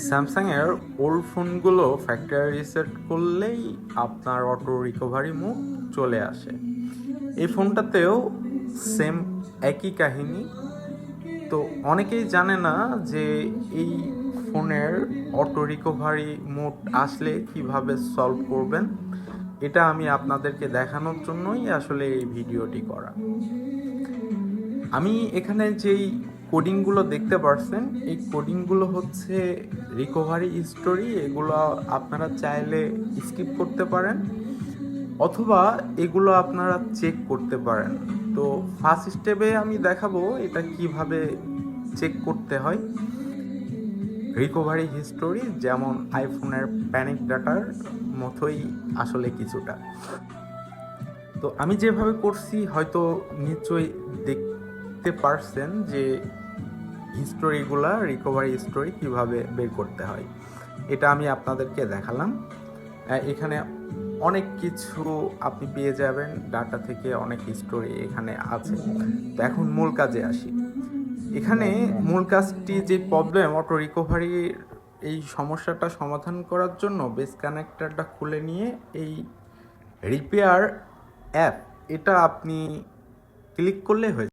স্যামসাংয়ের ওল্ড ফোনগুলো factory reset করলেই আপনার অটো রিকভারি মোড চলে আসে। এই ফোনটাতেও সেম একই কাহিনী। তো অনেকেই জানে না যে এই ফোনের অটো রিকভারি মোড আসলে কিভাবে সলভ করবেন। এটা আমি আপনাদেরকে দেখানোর জন্যই আসলে এই ভিডিওটি করা। আমি এখানে যেই কোডিংগুলো দেখতে পারছেন, এই কোডিংগুলো হচ্ছে রিকভারি হিস্টোরি। এগুলো আপনারা চাইলে স্কিপ করতে পারেন অথবা এগুলো আপনারা চেক করতে পারেন। তো ফার্স্ট স্টেপে আমি দেখাবো এটা কিভাবে চেক করতে হয়। রিকভারি হিস্টোরি যেমন আইফোনের প্যানিক ডাটার মতোই আসলে কিছুটা। তো আমি যেভাবে করছি হয়তো নিশ্চয়ই দেখতে পারছেন যে হিস্টোরিগুলা রিকভারি হিস্টোরি কিভাবে বের করতে হয়। এটা আমি আপনাদেরকে দেখালাম। এখানে অনেক কিছু আপনি পেয়ে যাবেন, ডাটা থেকে অনেক হিস্টোরি এখানে আছে। তো এখন মূল কাজে আসি। এখানে মূল কাজটি যে প্রবলেম অটো রিকভারির এই সমস্যাটা সমাধান করার জন্য বেস কানেক্টরটা খুলে নিয়ে এই রিপেয়ার অ্যাপ এটা আপনি ক্লিক করলে হয়ে